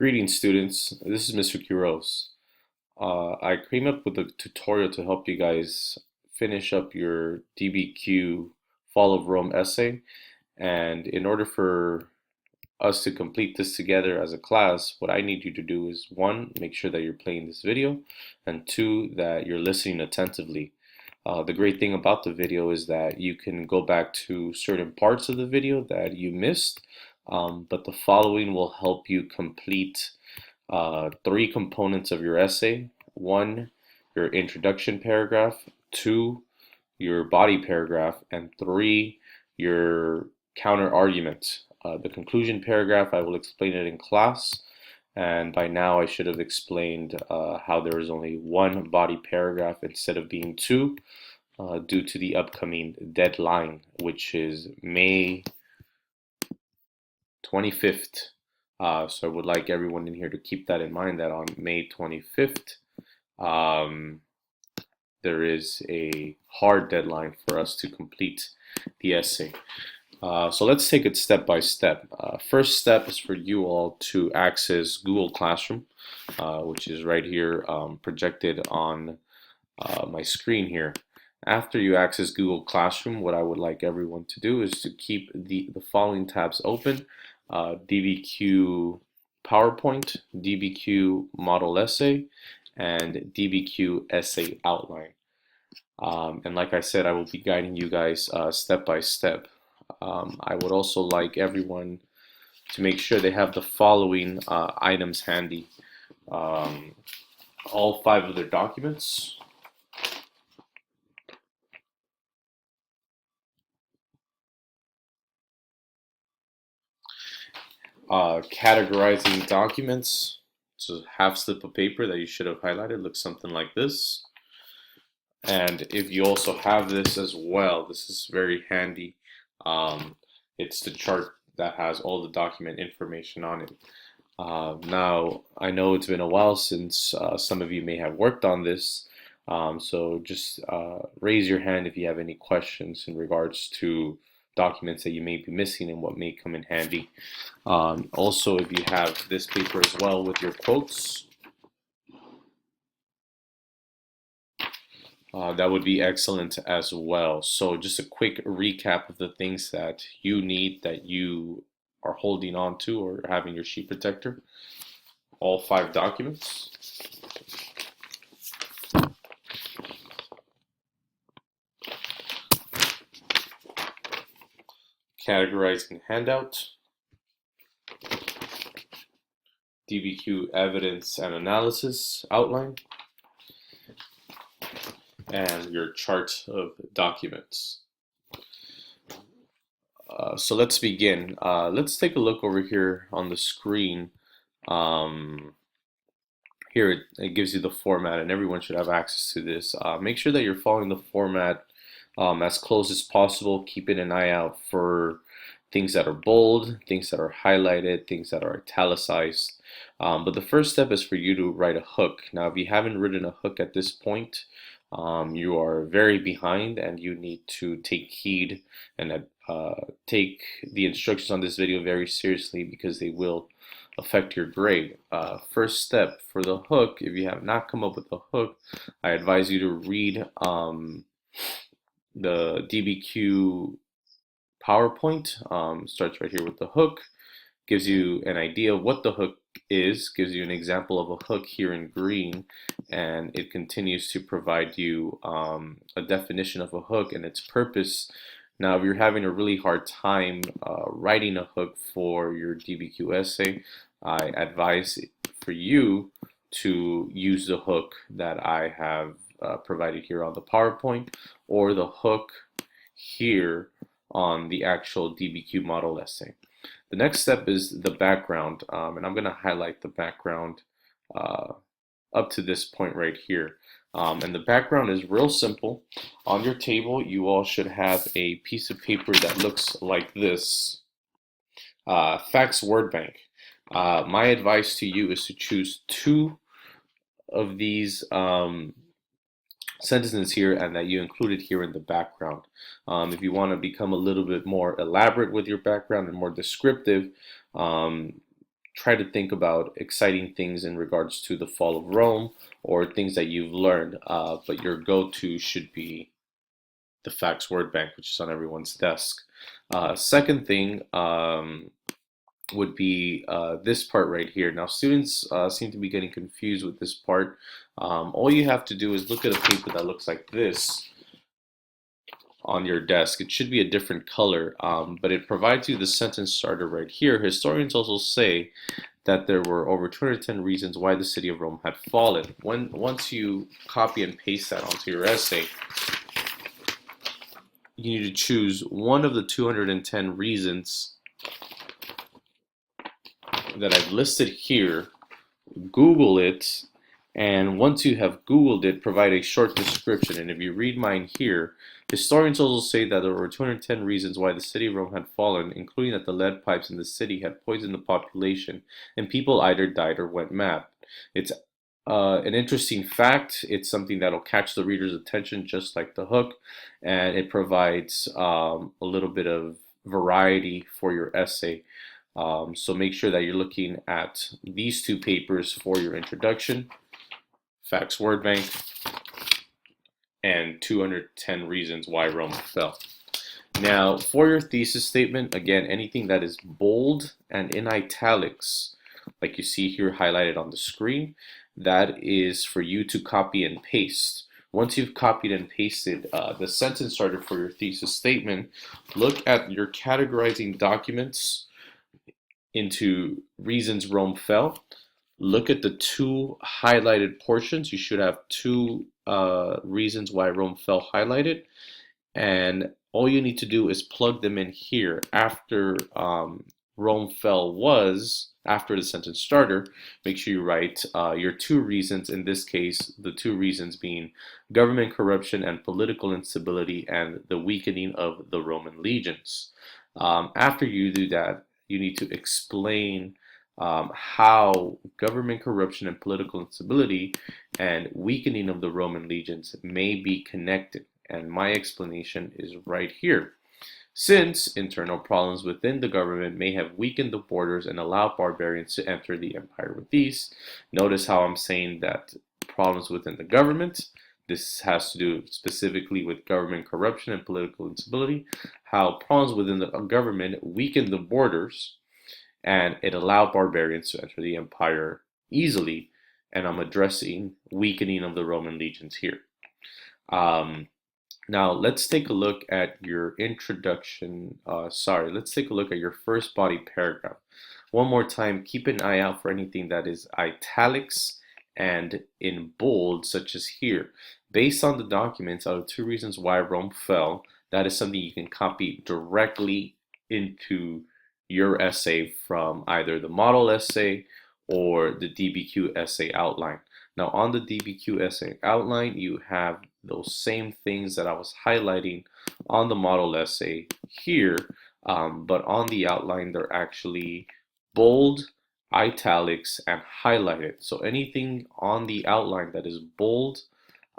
Greetings, students. This is Mr. Quiroz. I came up with a tutorial to help you guys finish up your DBQ Fall of Rome essay. And in order for us to complete this together as a class, what I need you to do is one, make sure that you're playing this video, and two, that you're listening attentively. The great thing about the video is that you can go back to certain parts of the video that you missed, but the following will help you complete three components of your essay. One, your introduction paragraph. Two, your body paragraph. And three, your counter argument. The conclusion paragraph, I will explain it in class. And by now I should have explained how there is only one body paragraph instead of being two, due to the upcoming deadline, which is May 25th. So I would like everyone in here to keep that in mind, that on May 25th, there is a hard deadline for us to complete the essay. So let's take it step by step. First step is for you all to access Google Classroom, which is right here projected on my screen here. After you access Google Classroom, what I would like everyone to do is to keep the following tabs open. DBQ PowerPoint, DBQ Model Essay, and DBQ Essay Outline. And like I said, I will be guiding you guys step by step. I would also like everyone to make sure they have the following items handy. All 5 of their documents. Categorizing documents. So half slip of paper that you should have highlighted looks something like this. And if you also have this as well, this is very handy. It's the chart that has all the document information on it. Now, I know it's been a while since some of you may have worked on this, so just raise your hand if you have any questions in regards to documents that you may be missing and what may come in handy. Also, if you have this paper as well with your quotes, that would be excellent as well. So just a quick recap of the things that you need, that you are holding on to or having your sheet protector. All 5 documents. Categorizing handout. DBQ evidence and analysis outline. And your chart of documents. So let's begin. Let's take a look over here on the screen. Here it gives you the format, and everyone should have access to this. Make sure that you're following the format as close as possible, keeping an eye out for things that are bold, things that are highlighted, things that are italicized. But the first step is for you to write a hook. Now, if you haven't written a hook at this point, you are very behind, and you need to take heed and take the instructions on this video very seriously, because they will affect your grade. First step for the hook, if you have not come up with a hook, I advise you to read the DBQ PowerPoint. Starts right here with the hook, gives you an idea of what the hook is, gives you an example of a hook here in green, and it continues to provide you a definition of a hook and its purpose. Now, if you're having a really hard time writing a hook for your DBQ essay, I advise for you to use the hook that I have provided here on the PowerPoint, or the hook here on the actual DBQ model essay. The next step is the background, and I'm going to highlight the background up to this point right here. And the background is real simple. On your table, you all should have a piece of paper that looks like this. Facts Word Bank. My advice to you is to choose 2 of these sentences here, and that you include it here in the background. If you want to become a little bit more elaborate with your background and more descriptive, try to think about exciting things in regards to the fall of Rome or things that you've learned, but your go-to should be the facts word bank, which is on everyone's desk. Second thing would be this part right here. Now, students seem to be getting confused with this part. All you have to do is look at a paper that looks like this on your desk. It should be a different color, but it provides you the sentence starter right here. Historians also say that there were over 210 reasons why the city of Rome had fallen. Once you copy and paste that onto your essay, you need to choose one of the 210 reasons that I've listed here, Google it, and once you have Googled it, provide a short description. And if you read mine here, historians also say that there were 210 reasons why the city of Rome had fallen, including that the lead pipes in the city had poisoned the population, and people either died or went mad. It's an interesting fact. It's something that'll catch the reader's attention just like the hook, and it provides a little bit of variety for your essay. So make sure that you're looking at these two papers for your introduction, Facts Word Bank, and 210 Reasons Why Rome Fell. Now, for your thesis statement, again, anything that is bold and in italics, like you see here highlighted on the screen, that is for you to copy and paste. Once you've copied and pasted the sentence starter for your thesis statement, look at your categorizing documents into reasons Rome fell. Look at the two highlighted portions. You should have two reasons why Rome fell highlighted, and all you need to do is plug them in here after Rome fell was, after the sentence starter. Make sure you write your two reasons, in this case the two reasons being government corruption and political instability and the weakening of the Roman legions. After you do that, you need to explain how government corruption and political instability and weakening of the Roman legions may be connected. And my explanation is right here. Since internal problems within the government may have weakened the borders and allowed barbarians to enter the empire with ease. Notice how I'm saying that problems within the government. This has to do specifically with government corruption and political instability. How problems within the government weakened the borders and it allowed barbarians to enter the empire easily. And I'm addressing weakening of the Roman legions here. Now let's take a look at your introduction. Let's take a look at your first body paragraph. One more time, keep an eye out for anything that is italics and in bold, such as here. Based on the documents, out of two reasons why Rome fell, that is something you can copy directly into your essay from either the model essay or the DBQ essay outline. Now on the DBQ essay outline, you have those same things that I was highlighting on the model essay here, but on the outline they're actually bold, italics, and highlighted. So anything on the outline that is bold,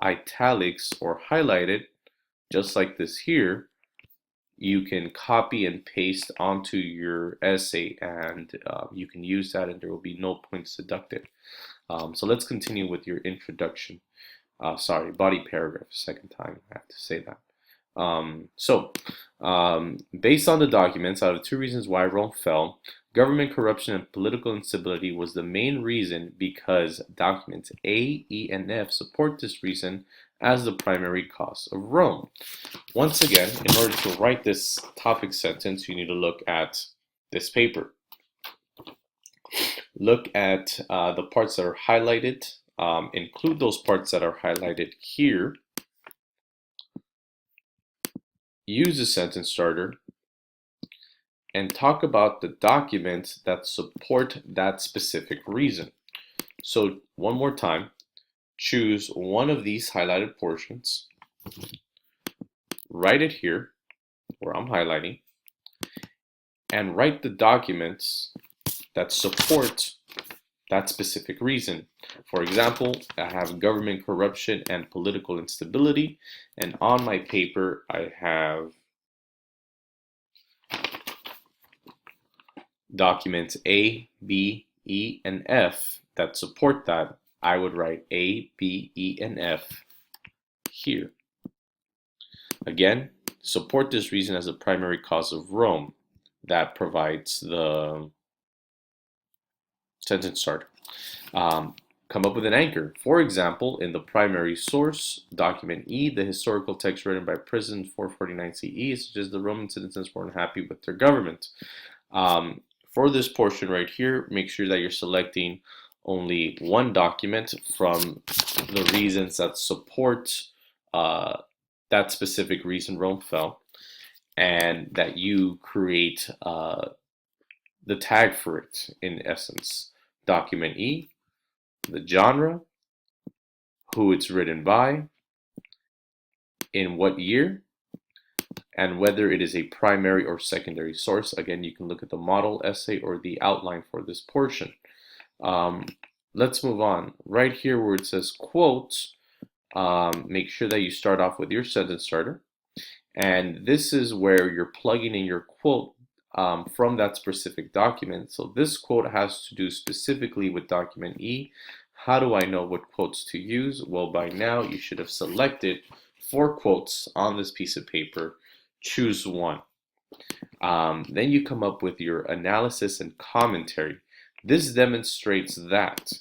italics, or highlighted, just like this here, you can copy and paste onto your essay, and you can use that and there will be no points deducted. So let's continue with your introduction. Body paragraph, second time I have to say that. Based on the documents, out of two reasons why Rome fell, government corruption and political instability was the main reason, because documents A, E, and F support this reason as the primary cause of Rome. Once again, in order to write this topic sentence, you need to look at this paper. Look at the parts that are highlighted. Include those parts that are highlighted here. Use the sentence starter and talk about the documents that support that specific reason. So one more time, choose one of these highlighted portions, write it here where I'm highlighting, and write the documents that support that specific reason. For example, I have government corruption and political instability, and on my paper I have documents A, B, E, and F that support that, I would write A, B, E, and F here. Again, support this reason as a primary cause of Rome. That provides the sentence starter. Come up with an anchor. For example, in the primary source, document E, the historical text written by Prism 449 CE suggests the Roman citizens were unhappy with their government. For this portion right here, make sure that you're selecting only one document from the reasons that support that specific reason Rome fell, and that you create the tag for it in essence. Document E, the genre, who it's written by, in what year, and whether it is a primary or secondary source. Again, you can look at the model essay or the outline for this portion. Let's move on. Right here where it says quotes, make sure that you start off with your sentence starter. And this is where you're plugging in your quote from that specific document. So this quote has to do specifically with document E. How do I know what quotes to use? Well, by now you should have selected 4 quotes on this piece of paper. Choose one. Then you come up with your analysis and commentary. This demonstrates that.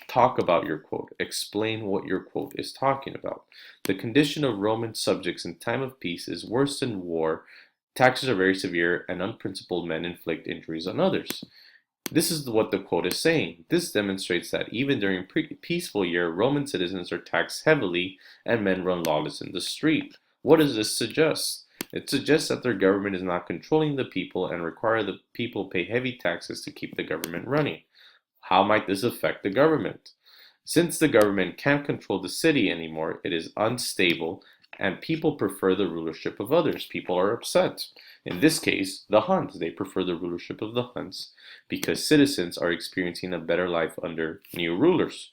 Talk about your quote. Explain what your quote is talking about. The condition of Roman subjects in time of peace is worse than war. Taxes are very severe, and unprincipled men inflict injuries on others. This is what the quote is saying. This demonstrates that even during peaceful year, Roman citizens are taxed heavily and men run lawless in the street. What does this suggest? It suggests that their government is not controlling the people and require the people pay heavy taxes to keep the government running. How might this affect the government? Since the government can't control the city anymore, it is unstable and people prefer the rulership of others. People are upset. In this case, the Huns. They prefer the rulership of the Huns because citizens are experiencing a better life under new rulers.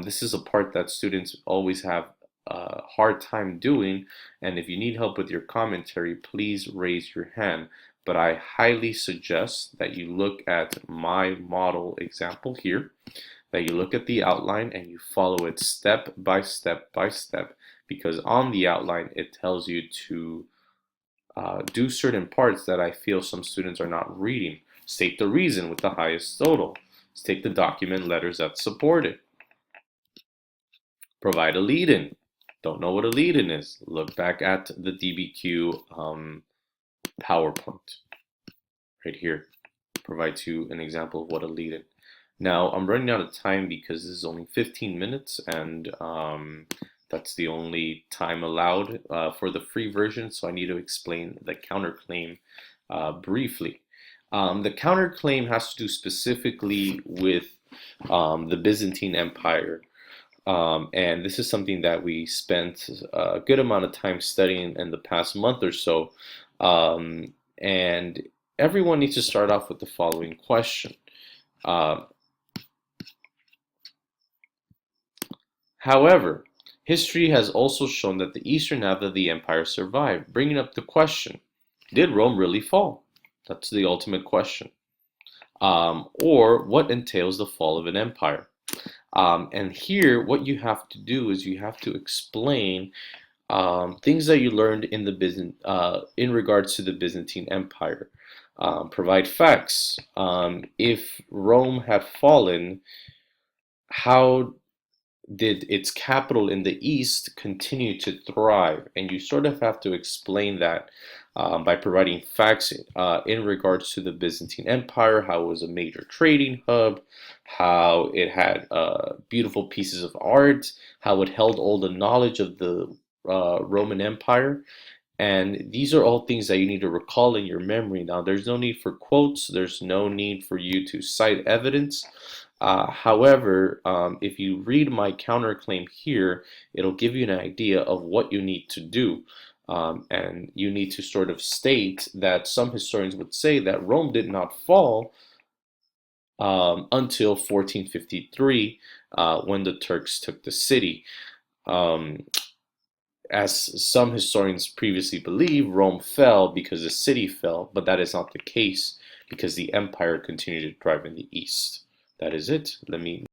This is a part that students always have a hard time doing, and if you need help with your commentary, please raise your hand. But I highly suggest that you look at my model example here, that you look at the outline and you follow it step by step by step, because on the outline it tells you to do certain parts that I feel some students are not reading. State the reason with the highest total. State the document letters that support it. Provide a lead-in. Don't know what a lead-in is? Look back at the DBQ PowerPoint right here. Provides you an example of what a lead-in. Now I'm running out of time because this is only 15 minutes and that's the only time allowed for the free version, so I need to explain the counterclaim briefly. The counterclaim has to do specifically with the Byzantine Empire. And this is something that we spent a good amount of time studying in the past month or so. And everyone needs to start off with the following question. However, history has also shown that the eastern half of the empire survived, bringing up the question, did Rome really fall? That's the ultimate question. Or what entails the fall of an empire? And here, what you have to do is you have to explain things that you learned in the in regards to the Byzantine Empire. Provide facts. If Rome had fallen, how did its capital in the east continue to thrive? And you sort of have to explain that by providing facts in regards to the Byzantine Empire, how it was a major trading hub, how it had beautiful pieces of art, how it held all the knowledge of the Roman Empire. And these are all things that you need to recall in your memory. Now, there's no need for quotes. There's no need for you to cite evidence. However, if you read my counterclaim here, it'll give you an idea of what you need to do. And you need to sort of state that some historians would say that Rome did not fall until 1453 when the Turks took the city. As some historians previously believe, Rome fell because the city fell, but that is not the case because the empire continued to thrive in the east. That is it. Let me